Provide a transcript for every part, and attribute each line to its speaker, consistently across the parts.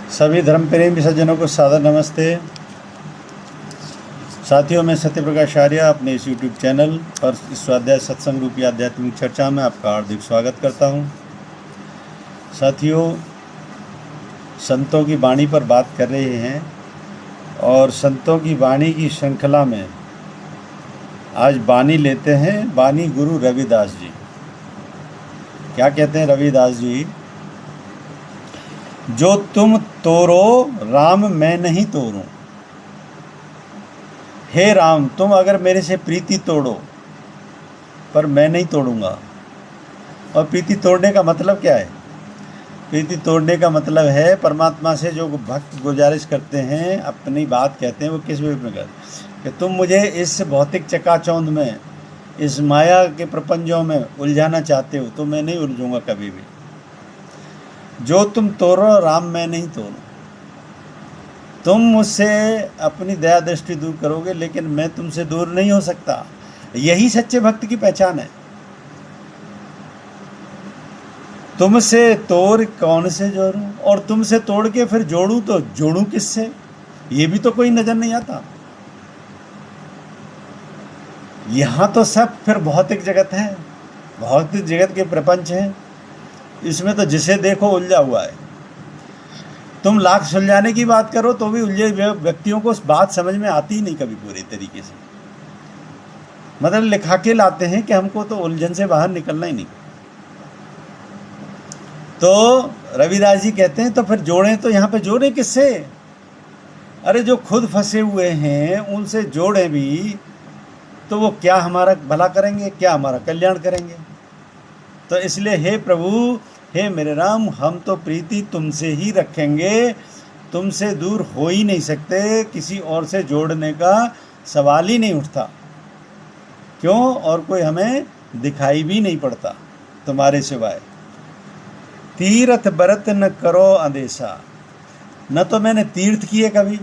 Speaker 1: सभी धर्म प्रेमी सज्जनों को सादर नमस्ते। साथियों, मैं सत्य प्रकाश आर्य अपने इस यूट्यूब चैनल पर इस स्वाध्याय सत्संग रूपी आध्यात्मिक चर्चा में आपका हार्दिक स्वागत करता हूं। साथियों, संतों की वाणी पर बात कर रहे हैं और संतों की वाणी की श्रृंखला में आज वाणी लेते हैं वाणी गुरु रविदास जी। क्या कहते हैं रविदास जी? जो तुम तोरो राम मैं नहीं तोरूं। हे राम, तुम अगर मेरे से प्रीति तोड़ो पर मैं नहीं तोड़ूंगा। और प्रीति तोड़ने का मतलब क्या है? प्रीति तोड़ने का मतलब है परमात्मा से जो भक्त गुजारिश करते हैं, अपनी बात कहते हैं, वो किस रूप में करते हैं कि तुम मुझे इस भौतिक चकाचौंध में, इस माया के प्रपंचों में उलझाना चाहते हो तो मैं नहीं उलझूंगा कभी भी। जो तुम तोड़ो राम मैं नहीं तोड़ूं। तुम मुझसे अपनी दया दृष्टि दूर करोगे लेकिन मैं तुमसे दूर नहीं हो सकता। यही सच्चे भक्त की पहचान है। तुमसे तोड़ कौन से जोड़ूं, और तुमसे तोड़ के फिर जोड़ूं तो जोड़ूं किससे? ये भी तो कोई नजर नहीं आता। यहां तो सब फिर भौतिक जगत है, भौतिक जगत के प्रपंच है। इसमें तो जिसे देखो उलझा हुआ है। तुम लाख सुलझाने की बात करो तो भी उलझे व्यक्तियों को बात समझ में आती ही नहीं कभी पूरी तरीके से। मतलब लिखा के लाते हैं कि हमको तो उलझन से बाहर निकलना ही नहीं। तो रविदास जी कहते हैं तो फिर जोड़ें तो यहाँ पे जोड़ें किससे? अरे जो खुद फंसे हुए हैं उनसे जोड़ें भी तो वो क्या हमारा भला करेंगे, क्या हमारा कल्याण करेंगे। तो इसलिए हे प्रभु, हे मेरे राम, हम तो प्रीति तुमसे ही रखेंगे, तुमसे दूर हो ही नहीं सकते। किसी और से जोड़ने का सवाल ही नहीं उठता। क्यों? और कोई हमें दिखाई भी नहीं पड़ता तुम्हारे सिवाय। तीर्थ बरत न करो अंदेशा। न तो मैंने तीर्थ किए कभी,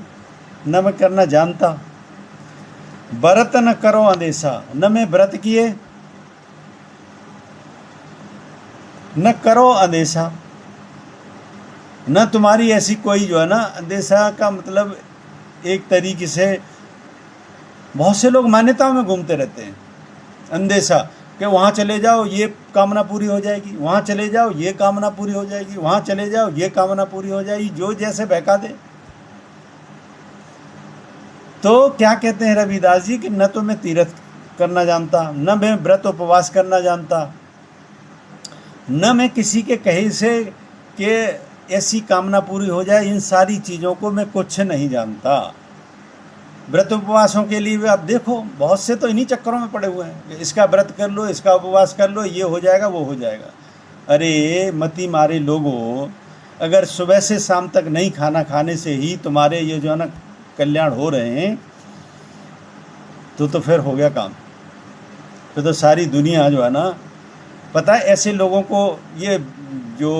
Speaker 1: न मैं करना जानता। बरत न करो अंदेशा, न मैं व्रत किए, न करो अंदेशा। न तुम्हारी ऐसी कोई जो है ना, अंदेशा का मतलब एक तरीके से बहुत से लोग मान्यताओं में घूमते रहते हैं। अंदेशा कि वहाँ चले जाओ ये कामना पूरी हो जाएगी, वहाँ चले जाओ ये कामना पूरी हो जाएगी, वहाँ चले जाओ ये कामना पूरी हो जाएगी, जो जैसे बहका दे। तो क्या कहते हैं रविदास जी कि न तो मैं तीर्थ करना जानता, न मैं व्रत उपवास करना जानता, न मैं किसी के कहे से कि ऐसी कामना पूरी हो जाए। इन सारी चीज़ों को मैं कुछ नहीं जानता। व्रत उपवासों के लिए भी आप देखो, बहुत से तो इन्हीं चक्करों में पड़े हुए हैं। इसका व्रत कर लो, इसका उपवास कर लो, ये हो जाएगा, वो हो जाएगा। अरे मती मारे लोगों, अगर सुबह से शाम तक नहीं खाना खाने से ही तुम्हारे ये जो है ना कल्याण हो रहे हैं तो फिर हो गया काम। फिर तो सारी दुनिया जो है ना, पता है ऐसे लोगों को, ये जो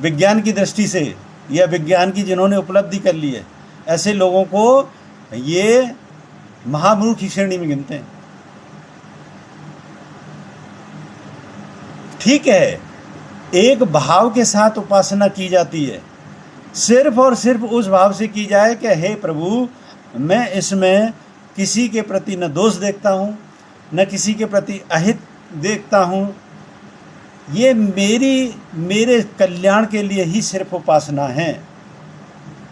Speaker 1: विज्ञान की दृष्टि से या विज्ञान की जिन्होंने उपलब्धि कर ली है, ऐसे लोगों को ये महामूर्ख की श्रेणी में गिनते हैं। ठीक है, एक भाव के साथ उपासना की जाती है, सिर्फ और सिर्फ उस भाव से की जाए कि हे प्रभु, मैं इसमें किसी के प्रति न दोष देखता हूँ, न किसी के प्रति अहित देखता हूँ। ये मेरे कल्याण के लिए ही सिर्फ उपासना है।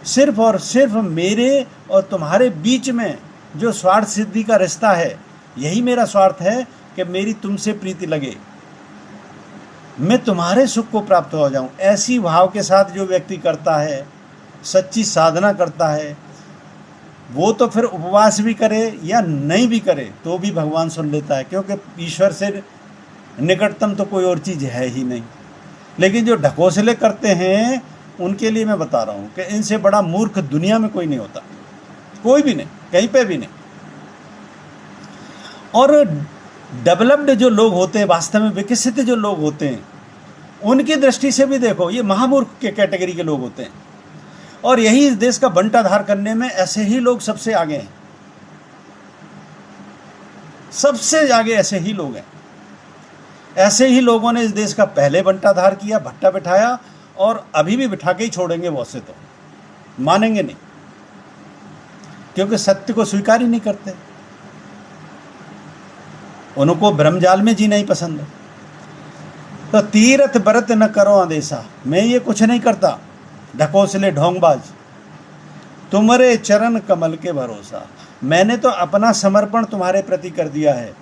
Speaker 1: सिर्फ और सिर्फ मेरे और तुम्हारे बीच में जो स्वार्थ सिद्धि का रिश्ता है, यही मेरा स्वार्थ है कि मेरी तुमसे प्रीति लगे, मैं तुम्हारे सुख को प्राप्त हो जाऊं। ऐसी भाव के साथ जो व्यक्ति करता है, सच्ची साधना करता है, वो तो फिर उपवास भी करे या नहीं भी करे तो भी भगवान सुन लेता है, क्योंकि ईश्वर से निकटतम तो कोई और चीज़ है ही नहीं। लेकिन जो ढकोसले करते हैं उनके लिए मैं बता रहा हूँ कि इनसे बड़ा मूर्ख दुनिया में कोई नहीं होता, कोई भी नहीं, कहीं पे भी नहीं। और डेवलप्ड जो लोग होते हैं, वास्तव में विकसित जो लोग होते हैं, उनकी दृष्टि से भी देखो, ये महामूर्ख के कैटेगरी के लोग होते हैं। और यही इस देश का बंटाधार करने में ऐसे ही लोग सबसे आगे हैं, सबसे आगे ऐसे ही लोग हैं। ऐसे ही लोगों ने इस देश का पहले बंटाधार किया, भट्टा बिठाया, और अभी भी बिठा के ही छोड़ेंगे, बहुत से तो मानेंगे नहीं, क्योंकि सत्य को स्वीकार ही नहीं करते, उनको ब्रह्मजाल में जीना ही पसंद है। तो तीरथ व्रत न करो आदेशा, मैं ये कुछ नहीं करता, ढकोसले ढोंगबाज, तुम्हारे चरण कमल के भरोसा। मैंने तो अपना समर्पण तुम्हारे प्रति कर दिया है,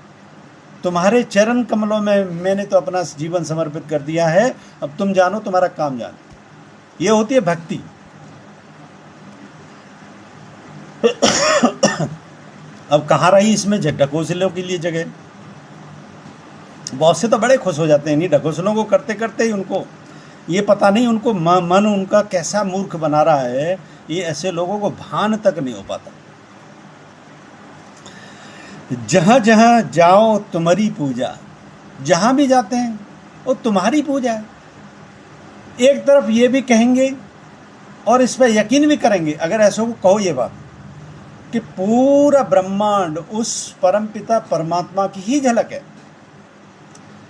Speaker 1: तुम्हारे चरण कमलों में मैंने तो अपना जीवन समर्पित कर दिया है, अब तुम जानो, तुम्हारा काम जानो। ये होती है भक्ति। अब कहाँ रही इसमें ढकोसलों के लिए जगह। बहुत से तो बड़े खुश हो जाते हैं, नहीं ढकोसलों को करते करते ही उनको ये पता नहीं, उनको मन उनका कैसा मूर्ख बना रहा है, ये ऐसे लोगों को भान तक नहीं हो पाता। जहाँ जहाँ जाओ तुम्हारी पूजा, जहाँ भी जाते हैं वो तुम्हारी पूजा है। एक तरफ ये भी कहेंगे और इस पर यकीन भी करेंगे, अगर ऐसों को कहो ये बात कि पूरा ब्रह्मांड उस परमपिता परमात्मा की ही झलक है।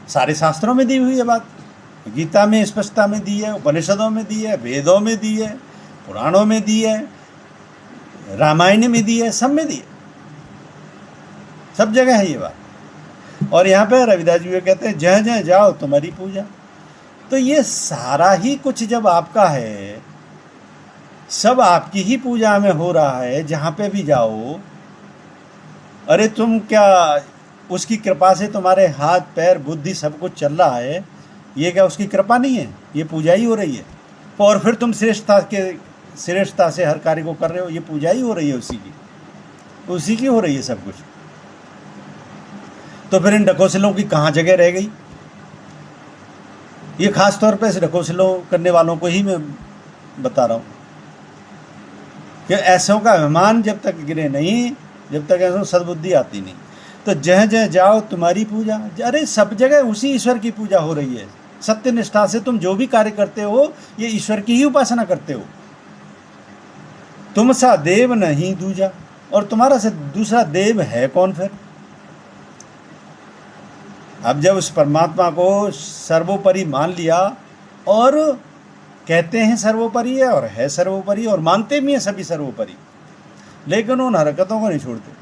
Speaker 1: सारे शास्त्रों में दी हुई है बात, गीता में स्पष्टता में दी है, उपनिषदों में दी है, वेदों में दी है, पुराणों में दी है, रामायण में दी है, सब में दी है, सब जगह है ये बात। और यहाँ पे रविदास जी कहते हैं जहाँ जहाँ जाओ तुम्हारी पूजा। तो ये सारा ही कुछ जब आपका है, सब आपकी ही पूजा में हो रहा है, जहाँ पे भी जाओ। अरे तुम क्या उसकी कृपा से तुम्हारे हाथ पैर बुद्धि सब कुछ चल रहा है, ये क्या उसकी कृपा नहीं है? ये पूजा ही हो रही है। और फिर तुम श्रेष्ठता से हर कार्य को कर रहे हो, ये पूजा ही हो रही है, उसी की हो रही है सब कुछ। तो फिर इन ढकोसलों की कहाँ जगह रह गई? ये खास तौर पे इस ढकोसलों करने वालों को ही मैं बता रहा हूँ कि ऐसों का अभिमान जब तक गिरे नहीं, जब तक ऐसों सद्बुद्धि आती नहीं। तो जहाँ जहाँ जाओ तुम्हारी पूजा, अरे सब जगह उसी ईश्वर की पूजा हो रही है। सत्य निष्ठा से तुम जो भी कार्य करते हो, ये ईश्वर की ही उपासना करते हो। तुम सा देव नहीं दूजा, और तुम्हारा से दूसरा देव है कौन फिर? अब जब उस परमात्मा को सर्वोपरि मान लिया, और कहते हैं सर्वोपरि है और है सर्वोपरि, और मानते भी हैं सभी सर्वोपरि, लेकिन उन हरकतों को नहीं छोड़ते।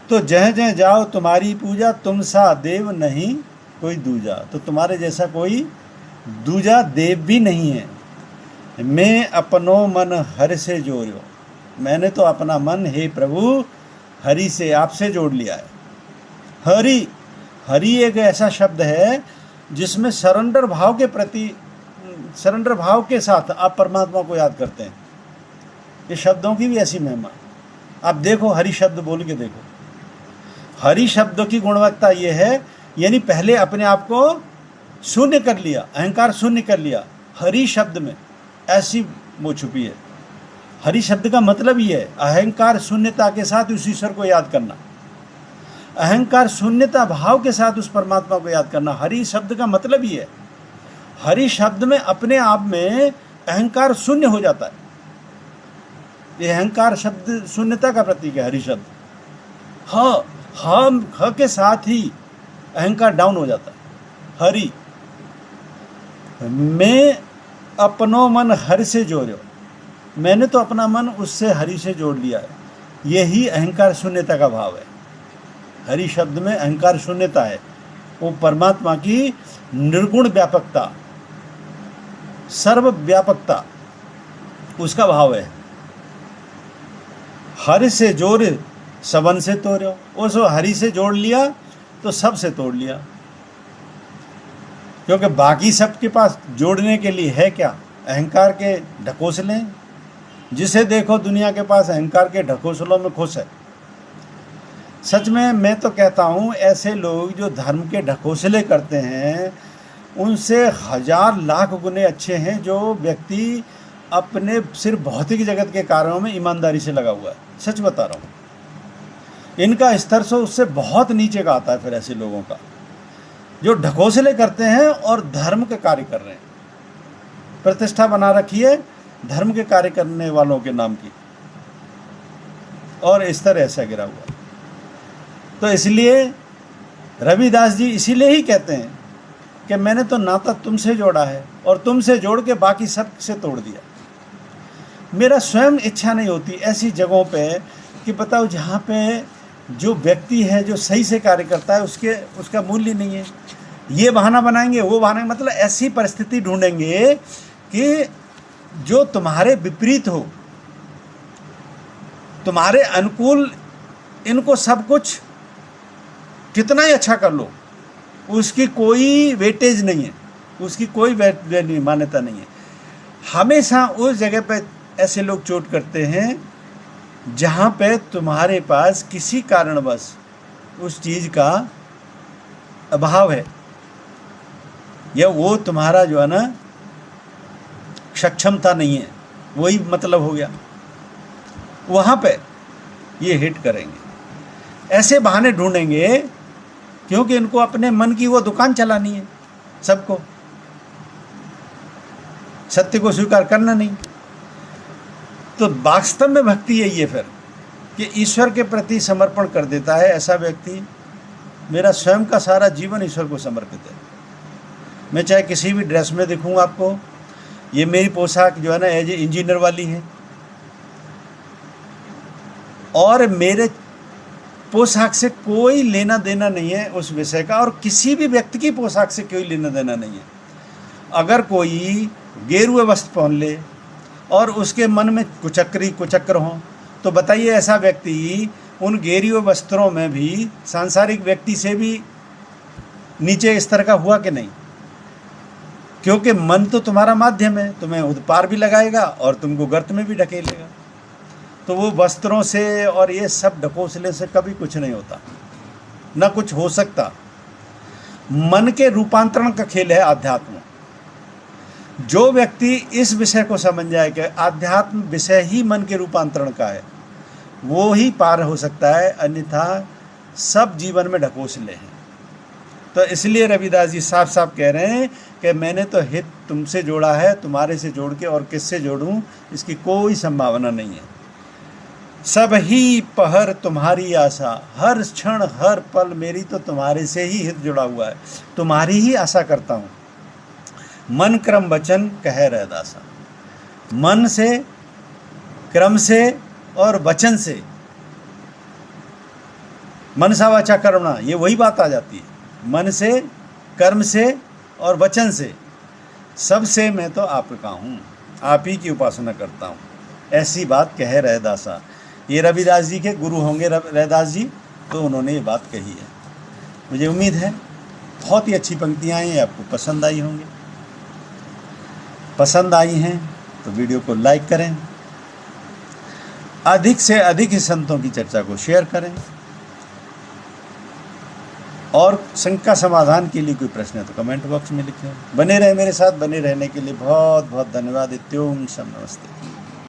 Speaker 1: तो जहाँ जहाँ जाओ तुम्हारी पूजा, तुम सा देव नहीं कोई दूजा। तो तुम्हारे जैसा कोई दूजा देव भी नहीं है। मैं अपनो मन हरि से जोड़ो, मैंने तो अपना मन हे प्रभु हरि से, आपसे जोड़ लिया है। हरि, हरि एक ऐसा शब्द है जिसमें सरेंडर भाव के प्रति, सरेंडर भाव के साथ आप परमात्मा को याद करते हैं। ये शब्दों की भी ऐसी महिमा। आप देखो, हरि शब्द बोल के देखो, हरि शब्द की गुणवत्ता ये है, यानी पहले अपने आप को शून्य कर लिया, अहंकार शून्य कर लिया। हरि शब्द में ऐसी वो छुपी है। हरि शब्द का मतलब ये है अहंकार शून्यता के साथ उस ईश्वर को याद करना, अहंकार शून्यता भाव के साथ उस परमात्मा को याद करना। हरि शब्द का मतलब ये है, हरि शब्द में अपने आप में अहंकार शून्य हो जाता है। ये अहंकार शब्द शून्यता का प्रतीक है हरि शब्द। ह के साथ ही अहंकार डाउन हो जाता है। हरि, मैं अपनो मन हरि से जोड़ो, मैंने तो अपना मन उससे हरि से जोड़ लिया है। यही अहंकार शून्यता का भाव है। हरि शब्द में अहंकार शून्यता है, वो परमात्मा की निर्गुण व्यापकता, सर्व व्यापकता, उसका भाव है। हरि से जोड़ सबन से तोड़ो, उस हरि से जोड़ लिया तो सब से तोड़ लिया। क्योंकि बाकी सब के पास जोड़ने के लिए है क्या? अहंकार के ढकोसले। जिसे देखो दुनिया के पास अहंकार के ढकोसलों में खुश है। सच में मैं तो कहता हूँ, ऐसे लोग जो धर्म के ढकोसले करते हैं, उनसे हजार लाख गुने अच्छे हैं जो व्यक्ति अपने सिर्फ भौतिक जगत के कार्यों में ईमानदारी से लगा हुआ है। सच बता रहा हूँ, इनका स्तर से उससे बहुत नीचे का आता है फिर ऐसे लोगों का, जो ढकोसले करते हैं और धर्म के कार्य कर रहे हैं। प्रतिष्ठा बना रखी है धर्म के कार्य करने वालों के नाम की, और स्तर ऐसा गिरा हुआ। तो इसलिए रविदास जी इसीलिए ही कहते हैं कि मैंने तो नाता तुमसे जोड़ा है और तुमसे जोड़ के बाकी सब से तोड़ दिया। मेरा स्वयं इच्छा नहीं होती ऐसी जगहों पे कि बताओ जहाँ पे जो व्यक्ति है जो सही से कार्य करता है उसका मूल्य नहीं है। ये बहाना बनाएंगे, वो बहाना, मतलब ऐसी परिस्थिति ढूंढेंगे कि जो तुम्हारे विपरीत हो, तुम्हारे अनुकूल, इनको सब कुछ कितना ही अच्छा कर लो, उसकी कोई वेटेज नहीं है, उसकी कोई मान्यता नहीं है। हमेशा उस जगह पे ऐसे लोग चोट करते हैं जहाँ पे तुम्हारे पास किसी कारणवश उस चीज़ का अभाव है, या वो तुम्हारा जो है ना सक्षमता नहीं है, वही मतलब हो गया, वहाँ पे ये हिट करेंगे। ऐसे बहाने ढूंढेंगे क्योंकि इनको अपने मन की वो दुकान चलानी है, सबको सत्य को स्वीकार करना नहीं। तो वास्तव में भक्ति यही है फिर कि ईश्वर के प्रति समर्पण कर देता है ऐसा व्यक्ति। मेरा स्वयं का सारा जीवन ईश्वर को समर्पित है। मैं चाहे किसी भी ड्रेस में दिखूँ आपको, ये मेरी पोशाक जो है ना एज ए इंजीनियर वाली है, और मेरे पोशाक से कोई लेना देना नहीं है उस विषय का, और किसी भी व्यक्ति की पोशाक से कोई लेना देना नहीं है। अगर कोई गेरुए वस्त्र पहन ले और उसके मन में कुचक्र हो, तो बताइए ऐसा व्यक्ति उन गेरुए वस्त्रों में भी सांसारिक व्यक्ति से भी नीचे स्तर का हुआ कि नहीं? क्योंकि मन तो तुम्हारा माध्यम है, तुम्हें उद्पार भी लगाएगा और तुमको गर्त में भी ढकेलेगा। तो वो वस्त्रों से और ये सब ढकोसले से कभी कुछ नहीं होता, न कुछ हो सकता। मन के रूपांतरण का खेल है आध्यात्म। जो व्यक्ति इस विषय को समझ जाए कि आध्यात्म विषय ही मन के रूपांतरण का है, वो ही पार हो सकता है, अन्यथा सब जीवन में ढकोसले हैं। तो इसलिए रविदास जी साफ साफ कह रहे हैं कि मैंने तो हित तुमसे जोड़ा है, तुम्हारे से जोड़ के और किससे जोड़ूं इसकी कोई संभावना नहीं है। सब ही पहर तुम्हारी आशा, हर क्षण हर पल मेरी तो तुम्हारे से ही हित जुड़ा हुआ है, तुम्हारी ही आशा करता हूँ। मन क्रम वचन कहे रैदासा, मन से, क्रम से और वचन से, मनसा वाचा कर्मणा, ये वही बात आ जाती है। मन से, कर्म से और वचन से, सबसे मैं तो आपका हूँ, आप ही की उपासना करता हूँ, ऐसी बात कहे रैदासा। ये रविदास जी के गुरु होंगे रैदास जी, तो उन्होंने ये बात कही है। मुझे उम्मीद है बहुत ही अच्छी पंक्तियाँ हैं, आपको पसंद आई होंगी। पसंद आई हैं तो वीडियो को लाइक करें, अधिक से अधिक ही संतों की चर्चा को शेयर करें, और शंका समाधान के लिए कोई प्रश्न है तो कमेंट बॉक्स में लिखें। बने रहे मेरे साथ, बने रहने के लिए बहुत बहुत धन्यवाद। इत्योम शम नमस्ते।